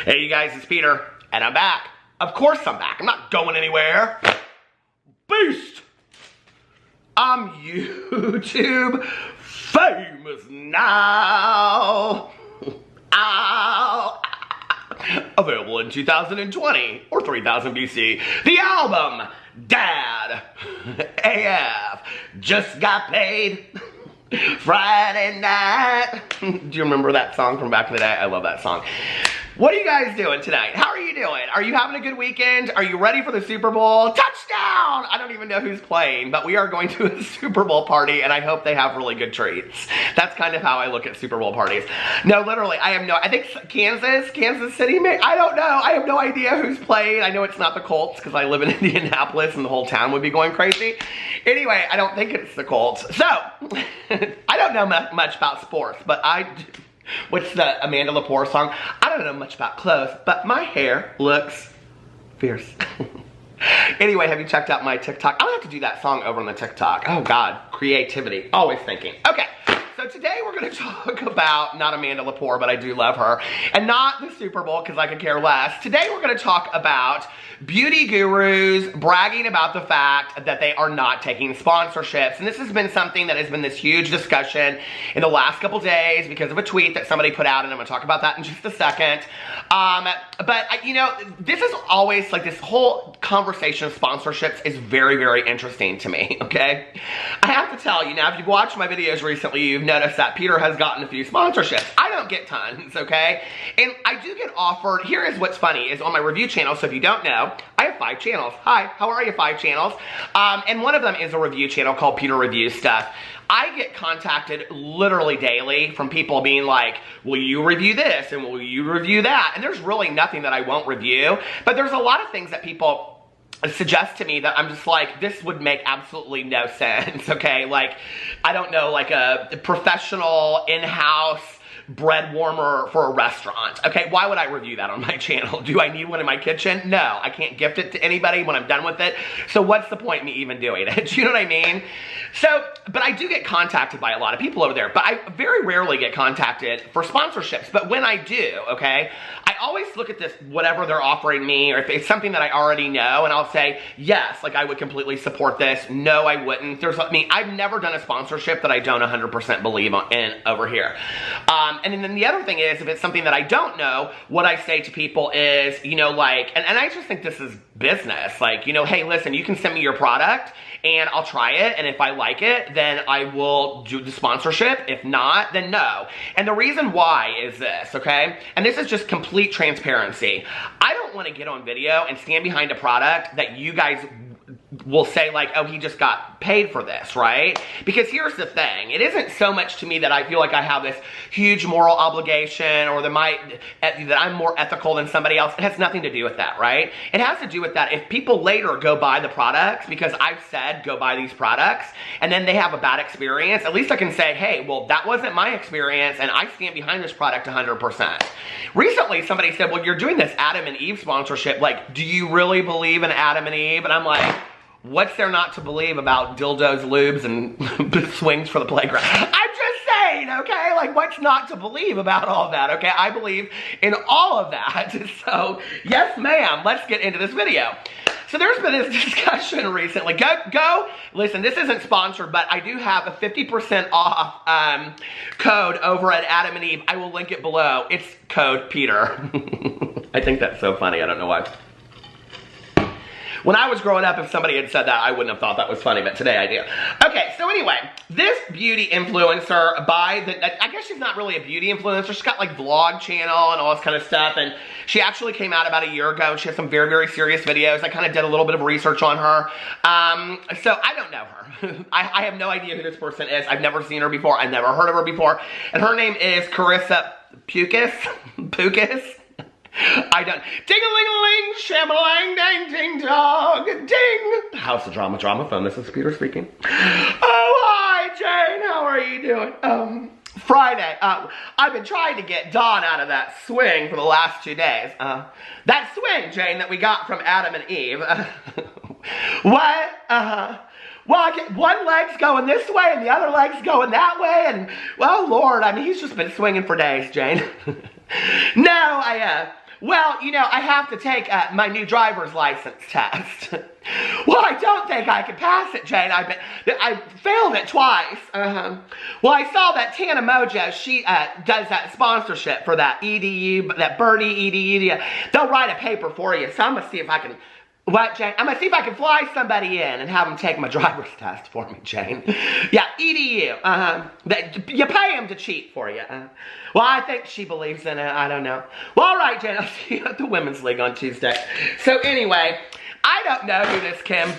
Hey you guys, it's Peter, and I'm back. Of course I'm back. I'm not going anywhere. Beast! I'm YouTube famous now. Ow. Available in 2020 or 3000 BC. The album, Dad AF, just got paid. Friday night. Do you remember that song from back in the day? I love that song. What are you guys doing tonight? How are you doing? Are you having a good weekend? Are you ready for the Super Bowl? Touchdown! I don't even know who's playing, but we are going to a Super Bowl party, and I hope they have really good treats. That's kind of how I look at Super Bowl parties. No, literally, I think Kansas City, I don't know. I have no idea who's playing. I know it's not the Colts, because I live in Indianapolis, and the whole town would be going crazy. Anyway, I don't think it's the Colts. So, I don't know much about sports, but what's the Amanda Lepore song? I don't know much about clothes, but my hair looks fierce. Anyway, have you checked out my TikTok? I'm gonna have to do that song over on the TikTok. Oh God, creativity, always thinking. Okay, so today we're gonna talk about, not Amanda Lepore, but I do love her, and not the Super Bowl, because I could care less. Today we're gonna talk about beauty gurus bragging about the fact that they are not taking sponsorships. And this has been something that has been this huge discussion in the last couple days because of a tweet that somebody put out, and I'm gonna talk about that in just a second. But you know, this is always like this whole conversation of sponsorships is very, very interesting to me, okay? I have to tell you now, if you've watched my videos recently, you've noticed that Peter has gotten a few sponsorships. I don't get tons, okay? And I do get offered, here is what's funny, is on my review channel, so if you don't know, I have 5 channels. Hi, how are you, 5 channels? And one of them is a review channel called Peter Reviews Stuff. I get contacted literally daily from people being like, will you review this and will you review that? And there's really nothing that I won't review, but there's a lot of things that people suggest to me that I'm just like, this would make absolutely no sense, okay? Like, I don't know, like a professional in-house bread warmer for a restaurant. Okay, why would I review that on my channel? Do I need one in my kitchen? No, I can't gift it to anybody when I'm done with it. So what's the point in me even doing it? Do you know what I mean? So, but I do get contacted by a lot of people over there, but I very rarely get contacted for sponsorships. But when I do, okay, I always look at this, whatever they're offering me, or if it's something that I already know, and I'll say, yes, like I would completely support this. No, I wouldn't. I've never done a sponsorship that I don't 100% believe in over here. And then the other thing is, if it's something that I don't know, what I say to people is, you know, like, and I just think this is business. Like, you know, hey, listen, you can send me your product and I'll try it. And if I like it, then I will do the sponsorship. If not, then no. And the reason why is this, okay? And this is just complete transparency. I don't want to get on video and stand behind a product that you guys will say like, oh, he just got paid for this, right? Because here's the thing. It isn't so much to me that I feel like I have this huge moral obligation or that I'm more ethical than somebody else. It has nothing to do with that, right? It has to do with that if people later go buy the products because I've said go buy these products and then they have a bad experience, at least I can say, hey, well, that wasn't my experience and I stand behind this product 100%. Recently, somebody said, well, you're doing this Adam and Eve sponsorship. Like, do you really believe in Adam and Eve? And I'm like, what's there not to believe about dildos, lubes, and swings for the playground? I'm just saying, okay? Like, what's not to believe about all of that, okay? I believe in all of that. So, yes, ma'am. Let's get into this video. So there's been this discussion recently. Go, listen, this isn't sponsored, but I do have a 50% off code over at Adam and Eve. I will link it below. It's code Peter. I think that's so funny. I don't know why. When I was growing up, if somebody had said that, I wouldn't have thought that was funny, but today I do. Okay, so anyway, this beauty influencer I guess she's not really a beauty influencer. She's got like vlog channel and all this kind of stuff, and she actually came out about a year ago, and she has some very, very serious videos. I kind of did a little bit of research on her. So I don't know her. I have no idea who this person is. I've never seen her before. I've never heard of her before. And her name is Carissa Pukis. I don't. Ding-a-ling-a-ling, sham-a-lang, dang-ding-dong, ding. How's the drama phone? This is Peter speaking. Oh, hi, Jane. How are you doing? Friday. I've been trying to get Dawn out of that swing for the last 2 days. That swing, Jane, that we got from Adam and Eve. What? Well, one leg's going this way and the other leg's going that way, and, well, Lord, I mean, he's just been swinging for days, Jane. No, Well, you know, I have to take my new driver's license test. Well, I don't think I can pass it, Jane. I failed it twice. Well, I saw that Tana Mojo, she does that sponsorship for that EDU, that Birdie EDU. They'll write a paper for you. So I'm going to see if I can... What, Jane? I'm going to see if I can fly somebody in and have them take my driver's test for me, Jane. Yeah, EDU. You pay them to cheat for you. Well, I think she believes in it. I don't know. Well, all right, Jane. I'll see you at the Women's League on Tuesday. So anyway, I don't know who this Kim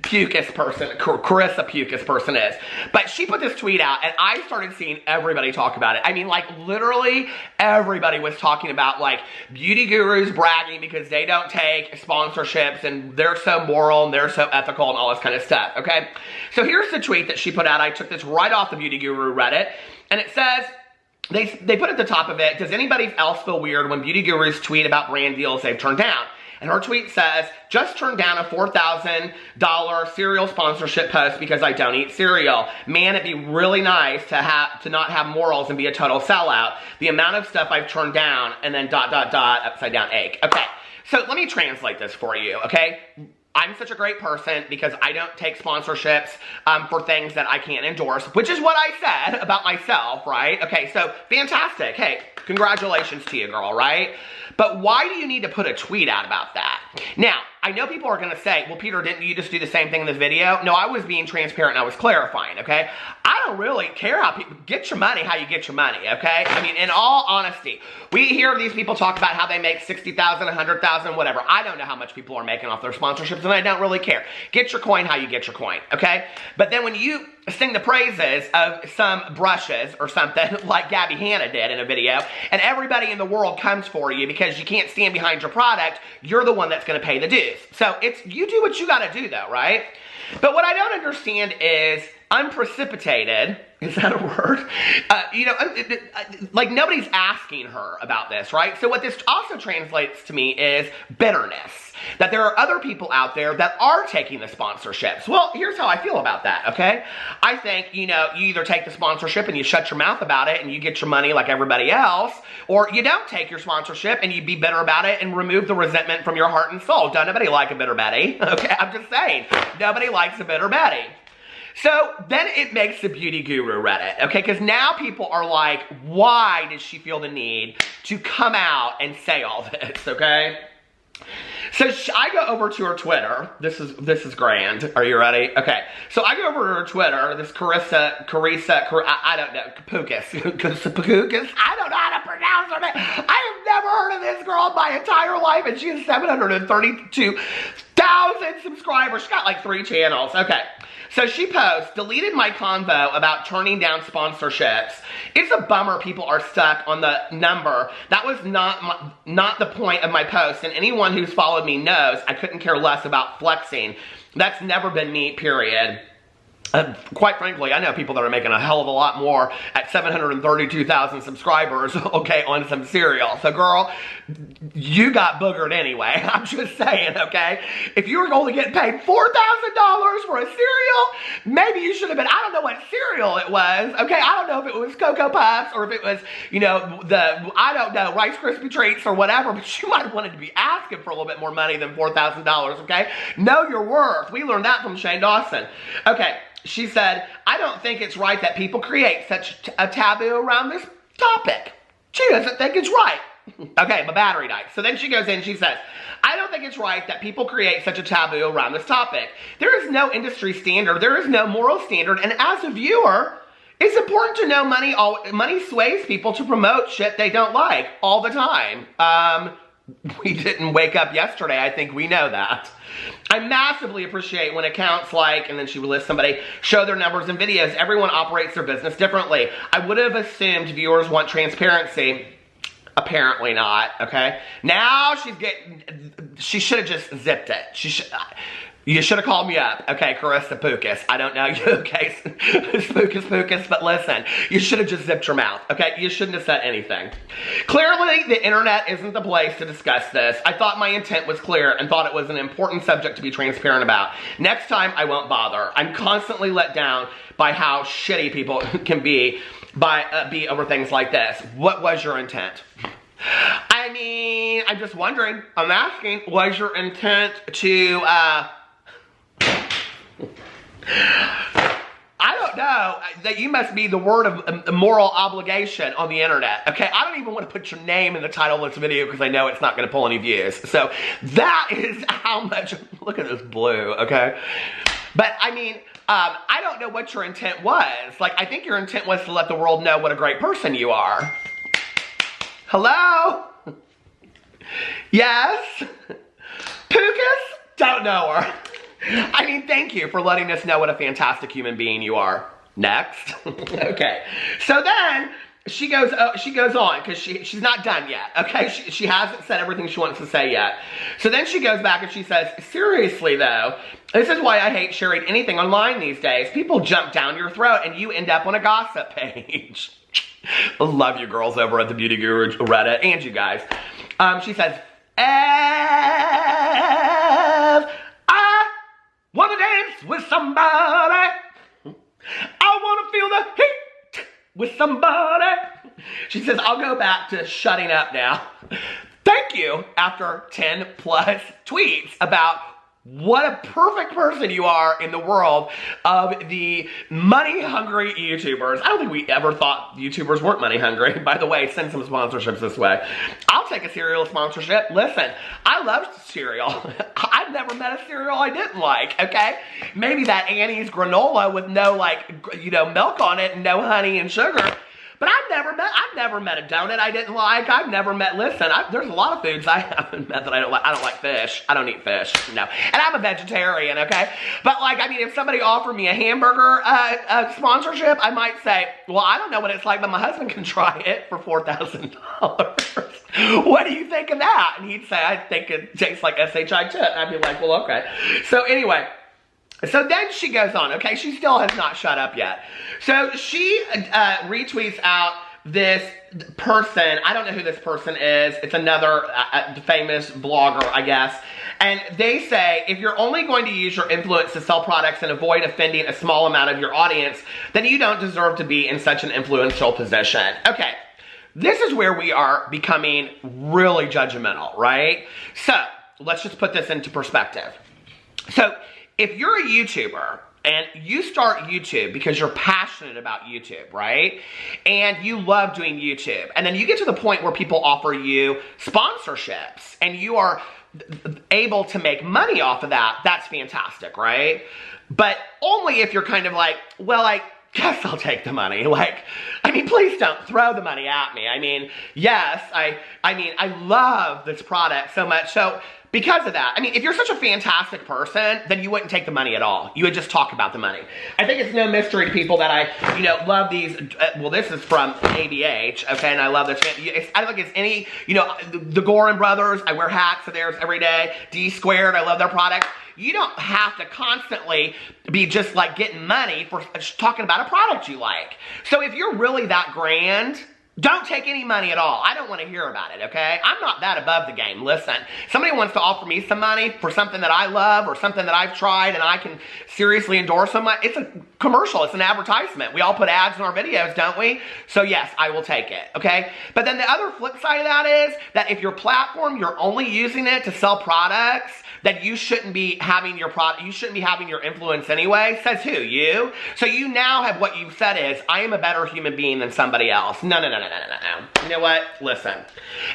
Pukas person, Carissa Pukas person is, but she put this tweet out, and I started seeing everybody talk about it. I mean, like, literally everybody was talking about, like, beauty gurus bragging because they don't take sponsorships, and they're so moral, and they're so ethical, and all this kind of stuff, okay? So here's the tweet that she put out. I took this right off the Beauty Guru Reddit, and it says... They put at the top of it, does anybody else feel weird when beauty gurus tweet about brand deals they've turned down? And her tweet says, just turned down a $4,000 cereal sponsorship post because I don't eat cereal. Man, it'd be really nice to not have morals and be a total sellout. The amount of stuff I've turned down, and then ... upside down egg. Okay, so let me translate this for you, okay? I'm such a great person because I don't take sponsorships for things that I can't endorse, which is what I said about myself, right? Okay, so fantastic. Hey, congratulations to you, girl, right? But why do you need to put a tweet out about that? Now, I know people are going to say, well, Peter, didn't you just do the same thing in this video? No, I was being transparent and I was clarifying, okay? I don't really care how people get your money, how you get your money, okay? I mean, in all honesty, we hear these people talk about how they make $60,000, $100,000, whatever. I don't know how much people are making off their sponsorships, and I don't really care. Get your coin how you get your coin, okay? But then when you sing the praises of some brushes or something like Gabby Hanna did in a video, and everybody in the world comes for you because you can't stand behind your product, you're the one that's going to pay the dues. So you do what you got to do, though, right? But what I don't understand is unprecipitated, is that a word? You know, like nobody's asking her about this, right? So what this also translates to me is bitterness. That there are other people out there that are taking the sponsorships. Well, here's how I feel about that, okay? I think, you know, you either take the sponsorship and you shut your mouth about it and you get your money like everybody else, or you don't take your sponsorship and you be bitter about it and remove the resentment from your heart and soul. Don't nobody like a bitter Betty, okay? I'm just saying, nobody likes a bitter Betty. So then it makes the Beauty Guru Reddit, okay? Because now people are like, why did she feel the need to come out and say all this, okay? So I go over to her Twitter. This is grand. Are you ready? Okay. So I go over to her Twitter. This Carissa, I don't know, Pukas. Pukas? I don't know how to pronounce her name. I have never heard of this girl in my entire life, and she has 732,000 subscribers. She's got like 3 channels. Okay. So she posts, deleted my convo about turning down sponsorships. It's a bummer people are stuck on the number. That was not the point of my post, and anyone who's followed me knows I couldn't care less about flexing. That's never been me, period. Quite frankly, I know people that are making a hell of a lot more at 732,000 subscribers, okay, on some cereal. So, girl, you got boogered anyway. I'm just saying, okay? If you were going to get paid $4,000 for a cereal, maybe you should have been, I don't know what cereal it was, okay? I don't know if it was Cocoa Puffs or if it was, you know, I don't know, Rice Krispie Treats or whatever, but you might have wanted to be asking for a little bit more money than $4,000, okay? Know your worth. We learned that from Shane Dawson. Okay. She said, I don't think it's right that people create such a taboo around this topic. She doesn't think it's right. Okay, my battery died. So then she goes in, she says, I don't think it's right that people create such a taboo around this topic. There is no industry standard. There is no moral standard. And as a viewer, it's important to know money sways people to promote shit they don't like all the time. We didn't wake up yesterday. I think we know that. I massively appreciate when accounts like, and then she would list somebody, show their numbers and videos. Everyone operates their business differently. I would have assumed viewers want transparency. Apparently not, okay? Now she should have just zipped it. You should have called me up, okay, Carissa Pukas. I don't know you, okay, Pukas, but listen, you should have just zipped your mouth, okay? You shouldn't have said anything. Clearly, the internet isn't the place to discuss this. I thought my intent was clear and thought it was an important subject to be transparent about. Next time, I won't bother. I'm constantly let down by how shitty people can be over things like this. What was your intent? I mean, I'm just wondering, I'm asking, was your intent to, I don't know, that you must be the word of moral obligation on the internet, okay? I don't even want to put your name in the title of this video because I know it's not going to pull any views. So that is how much, look at this blue, okay? But I mean, I don't know what your intent was. Like, I think your intent was to let the world know what a great person you are. Hello? Yes? Pookus? Don't know her. I mean, thank you for letting us know what a fantastic human being you are. Next. Okay. So then she goes on because she's not done yet. Okay. She hasn't said everything she wants to say yet. So then she goes back and she says, seriously though, this is why I hate sharing anything online these days. People jump down your throat and you end up on a gossip page. I love you girls over at the Beauty Guru Reddit and you guys. She says, I wanna dance with somebody. I wanna feel the heat with somebody. She says, I'll go back to shutting up now. Thank you, after 10 plus tweets about what a perfect person you are in the world of the money-hungry YouTubers. I don't think we ever thought YouTubers weren't money-hungry. By the way, send some sponsorships this way. I'll take a cereal sponsorship. Listen, I love cereal. I've never met a cereal I didn't like, okay? Maybe that Annie's granola with no, like, you know, milk on it and no honey and sugar. But I've never met a donut I didn't like. I've never met, listen, there's a lot of foods I haven't met that I don't like. I don't like fish. I don't eat fish, no. And I'm a vegetarian, okay? But like, I mean, if somebody offered me a hamburger sponsorship, I might say, well, I don't know what it's like, but my husband can try it for $4,000. What do you think of that? And he'd say, I think it tastes like S.H.I. Tit. And I'd be like, well, okay. So anyway. So then she goes on, okay? She still has not shut up yet. So she retweets out this person. I don't know who this person is. It's another famous blogger, I guess. And they say, if you're only going to use your influence to sell products and avoid offending a small amount of your audience, then you don't deserve to be in such an influential position. Okay, this is where we are becoming really judgmental, right? So let's just put this into perspective. So if you're a YouTuber and you start YouTube because you're passionate about YouTube, right? And you love doing YouTube. And then you get to the point where people offer you sponsorships and you are able to make money off of that. That's fantastic, right? But only if you're kind of like, well, I guess I'll take the money. Like, I mean, please don't throw the money at me. I mean, yes, I mean, I love this product so much. So because of that, I mean, if you're such a fantastic person, then you wouldn't take the money at all. You would just talk about the money. I think it's no mystery to people that I, you know, love these. Well, this is from ABH, okay, and I love this. I don't think it's any, you know, the Gorin brothers. I wear hats of theirs every day. D Squared, I love their products. You don't have to constantly be just like getting money for talking about a product you like. So if you're really that grand, don't take any money at all. I don't want to hear about it, okay? I'm not that above the game. Listen, somebody wants to offer me some money for something that I love or something that I've tried and I can seriously endorse them. It's a commercial. It's an advertisement. We all put ads in our videos, don't we? So yes, I will take it, okay? But then the other flip side of that is that if your platform, you're only using it to sell products, that you shouldn't be having your product, you shouldn't be having your influence anyway. Says who? You? So you now have what you've said is, I am a better human being than somebody else. No. You know what? Listen.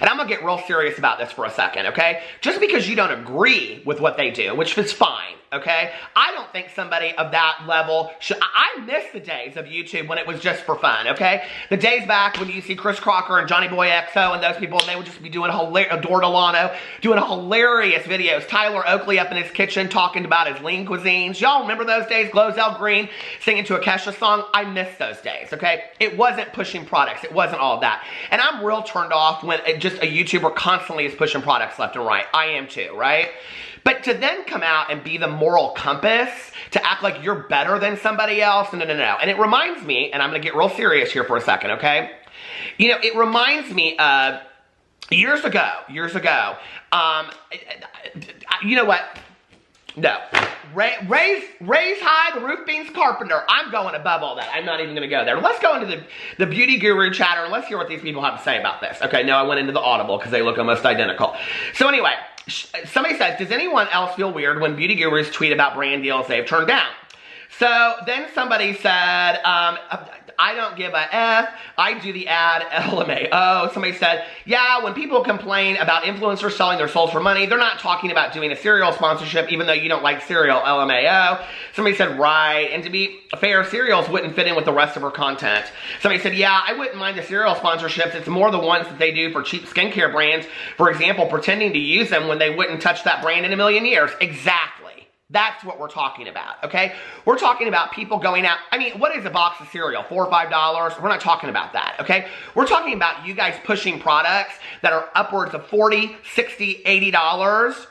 And I'm going to get real serious about this for a second, okay? Just because you don't agree with what they do, which is fine, okay? I don't think somebody of that level should... I miss the days of YouTube when it was just for fun, okay? The days back when you see Chris Crocker and Johnny Boy XO and those people, and they would just be doing Dor Delano, doing hilarious videos. Tyler Oakley up in his kitchen talking about his lean cuisines. Y'all remember those days? Glozell Green singing to a Kesha song? I miss those days, okay? It wasn't pushing products. It wasn't all of that. And I'm real turned off when just a YouTuber constantly is pushing products left and right. I am too, right? But to then come out and be the moral compass, to act like you're better than somebody else, no. And it reminds me, and I'm going to get real serious here for a second, okay? You know, it reminds me of years ago, you know what? No. Raise high, the roof beans carpenter. I'm going above all that. I'm not even going to go there. Let's go into the beauty guru chatter and let's hear what these people have to say about this. Okay, no, I went into the Audible because they look almost identical. So anyway, somebody says, does anyone else feel weird when beauty gurus tweet about brand deals they've turned down? So then somebody said, I don't give a F. I do the ad, LMAO. Somebody said, yeah, when people complain about influencers selling their souls for money, they're not talking about doing a cereal sponsorship, even though you don't like cereal, LMAO. Somebody said, right. And to be fair, cereals wouldn't fit in with the rest of her content. Somebody said, yeah, I wouldn't mind the cereal sponsorships. It's more the ones that they do for cheap skincare brands. For example, pretending to use them when they wouldn't touch that brand in a million years. Exactly. That's what we're talking about, okay? We're talking about people going out. I mean, what is a box of cereal? $4 or $5? We're not talking about that, okay? We're talking about you guys pushing products that are upwards of $40, $60, $80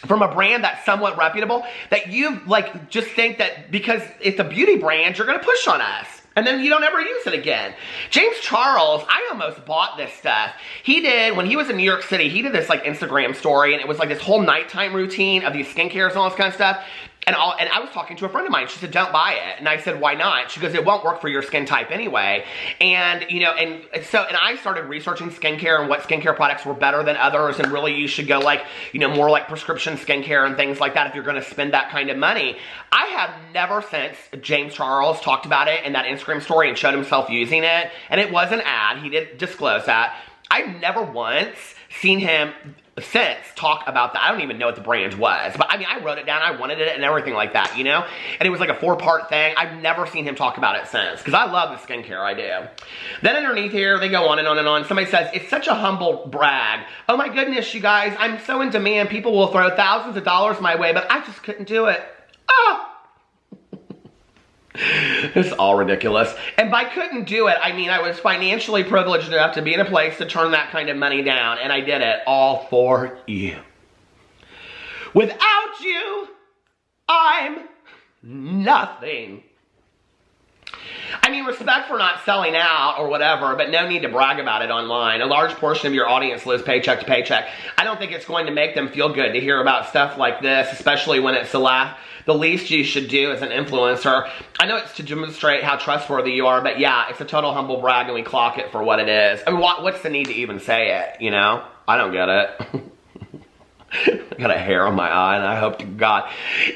from a brand that's somewhat reputable that you like just think that because it's a beauty brand, you're gonna push on us. And then you don't ever use it again. James Charles, I almost bought this stuff. He did, when he was in New York City, he did this like Instagram story and it was like this whole nighttime routine of these skincare and all this kind of stuff. And I was talking to a friend of mine. She said, don't buy it. And I said, why not? She goes, it won't work for your skin type anyway. And, you know, and I started researching skincare and what skincare products were better than others. And really you should go like, you know, more like prescription skincare and things like that if you're going to spend that kind of money. I have never since James Charles talked about it in that Instagram story and showed himself using it. And it was an ad. He did disclose that. I've never once seen him since talk about that. I don't even know what the brand was, but I mean, I wrote it down, I wanted it and everything like that, you know? And it was like a 4-part thing. I've never seen him talk about it since, because I love the skincare, I do. Then underneath here, they go on and on and on. Somebody says, it's such a humble brag. Oh my goodness, you guys, I'm so in demand. People will throw thousands of dollars my way, but I just couldn't do it. Oh! It's all ridiculous. And by couldn't do it, I mean I was financially privileged enough to be in a place to turn that kind of money down, and I did it all for you. Without you, I'm nothing. I mean, respect for not selling out or whatever, but no need to brag about it online. A large portion of your audience lives paycheck to paycheck. I don't think it's going to make them feel good to hear about stuff like this, especially when it's the least you should do as an influencer. I know it's to demonstrate how trustworthy you are, but yeah, it's a total humble brag and we clock it for what it is. I mean, what's the need to even say it, you know? I don't get it. I got a hair on my eye and I hope to God.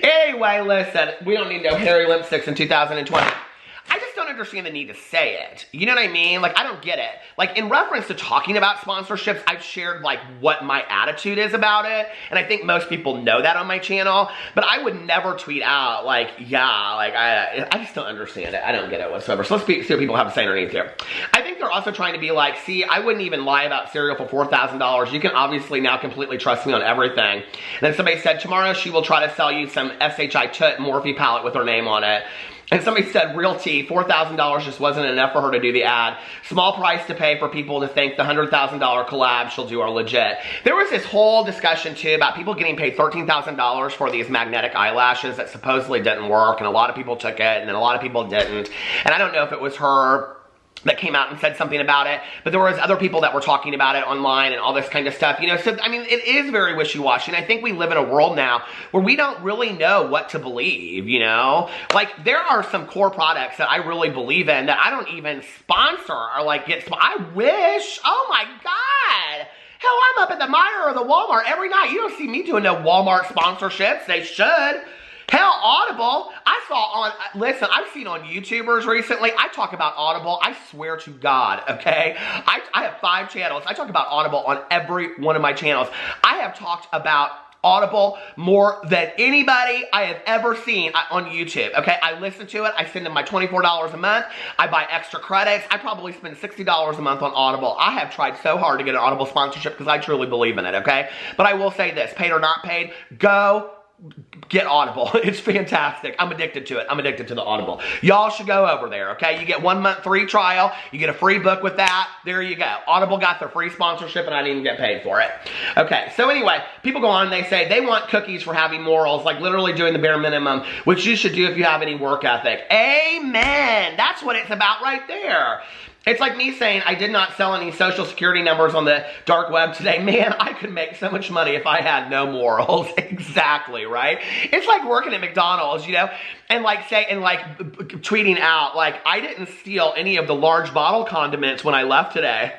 Anyway, listen, we don't need no hairy lipsticks in 2020. I just don't understand the need to say it. You know what I mean? Like, I don't get it. Like, in reference to talking about sponsorships, I've shared, like, what my attitude is about it. And I think most people know that on my channel. But I would never tweet out, like, yeah, like, I just don't understand it. I don't get it whatsoever. So let's see what people have to say underneath here. I think they're also trying to be like, see, I wouldn't even lie about cereal for $4,000. You can obviously now completely trust me on everything. And then somebody said, tomorrow she will try to sell you some SHI Toot Morphe palette with her name on it. And somebody said, real tea, $4,000 just wasn't enough for her to do the ad. Small price to pay for people to think the $100,000 collabs she'll do are legit. There was this whole discussion, too, about people getting paid $13,000 for these magnetic eyelashes that supposedly didn't work, and a lot of people took it, and then a lot of people didn't. And I don't know if it was her that came out and said something about it, but there was other people that were talking about it online and all this kind of stuff, you know, so, I mean, it is very wishy-washy, and I think we live in a world now where we don't really know what to believe, you know? Like, there are some core products that I really believe in that I don't even sponsor or, like, I wish, oh my God! Hell, I'm up at the Meijer or the Walmart every night. You don't see me doing no Walmart sponsorships. They should. Hell, Audible, I saw on, listen, I've seen on YouTubers recently, I talk about Audible, I swear to God, okay? I have 5 channels. I talk about Audible on every one of my channels. I have talked about Audible more than anybody I have ever seen on YouTube, okay? I listen to it. I send them my $24 a month. I buy extra credits. I probably spend $60 a month on Audible. I have tried so hard to get an Audible sponsorship because I truly believe in it, okay? But I will say this, paid or not paid, go get Audible. It's fantastic. I'm addicted to it. I'm addicted to the Audible. Y'all should go over there, okay? You get 1 month free trial. You get a free book with that. There you go. Audible got their free sponsorship and I didn't even get paid for it. Okay, so anyway, people go on and they say they want cookies for having morals, like literally doing the bare minimum, which you should do if you have any work ethic. Amen. That's what it's about right there. It's like me saying I did not sell any social security numbers on the dark web today. Man, I could make so much money if I had no morals. Exactly, right? It's like working at McDonald's, you know, and like tweeting out, like, I didn't steal any of the large bottle condiments when I left today.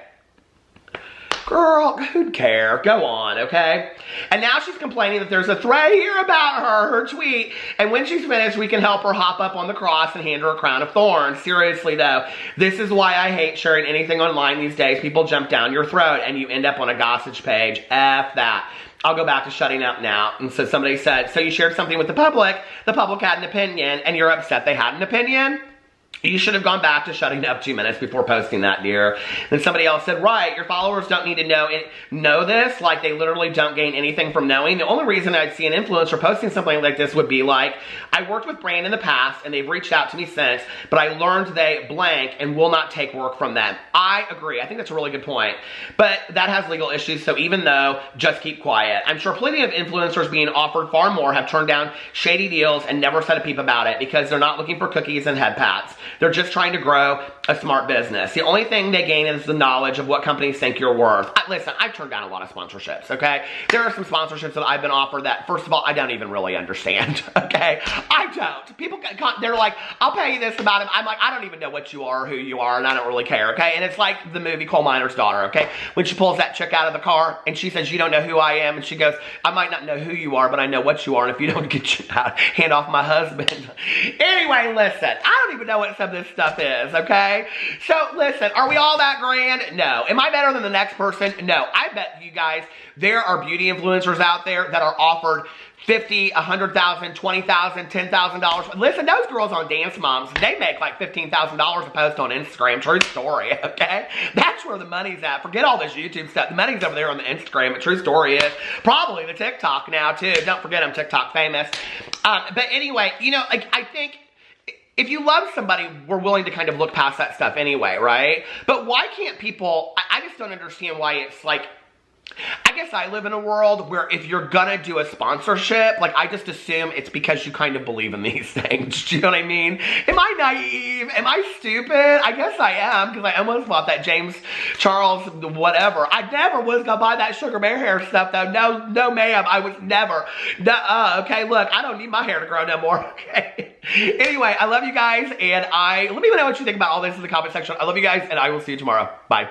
Girl, who'd care? Go on, okay? And now she's complaining that there's a thread here about her tweet, and when she's finished, we can help her hop up on the cross and hand her a crown of thorns. Seriously, though, this is why I hate sharing anything online these days. People jump down your throat, and you end up on a gossip page. F that. I'll go back to shutting up now. And so somebody said, so you shared something with the public had an opinion, and you're upset they had an opinion? You should have gone back to shutting up 2 minutes before posting that, dear. Then somebody else said, right, your followers don't need to know this. Like, they literally don't gain anything from knowing. The only reason I'd see an influencer posting something like this would be like, I worked with Brand in the past, and they've reached out to me since, but I learned they blank and will not take work from them. I agree. I think that's a really good point. But that has legal issues, so even though, just keep quiet. I'm sure plenty of influencers being offered far more have turned down shady deals and never said a peep about it because they're not looking for cookies and head pats. They're just trying to grow a smart business. The only thing they gain is the knowledge of what companies think you're worth. Listen, I've turned down a lot of sponsorships, okay? There are some sponsorships that I've been offered that, first of all, I don't even really understand, okay? I don't. People, they're like, I'll pay you this amount of, I'm like, I don't even know what you are or who you are, and I don't really care, okay? And it's like the movie Coal Miner's Daughter, okay? When she pulls that chick out of the car, and she says, you don't know who I am, and she goes, I might not know who you are, but I know what you are, and if you don't get you out, hand off my husband. Anyway, listen, I don't even know what some of this stuff is, okay? So, listen, are we all that grand? No. Am I better than the next person? No. I bet you guys, there are beauty influencers out there that are offered $50,000, $100,000, $20,000, $10,000. Listen, those girls on Dance Moms, they make like $15,000 a post on Instagram. True story, okay? That's where the money's at. Forget all this YouTube stuff. The money's over there on the Instagram. But true story is probably the TikTok now, too. Don't forget I'm TikTok famous. But anyway, you know, like, I think if you love somebody, we're willing to kind of look past that stuff anyway, right? But why can't people, I just don't understand why it's like, I guess I live in a world where if you're gonna do a sponsorship, like, I just assume it's because you kind of believe in these things. Do you know what I mean? Am I naive? Am I stupid? I guess I am, because I almost bought that James Charles whatever. I never was gonna buy that Sugar Bear hair stuff, though. No, ma'am. I was never. Okay, look, I don't need my hair to grow no more, okay? Anyway, I love you guys, and let me know what you think about all this in the comment section. I love you guys, and I will see you tomorrow. Bye.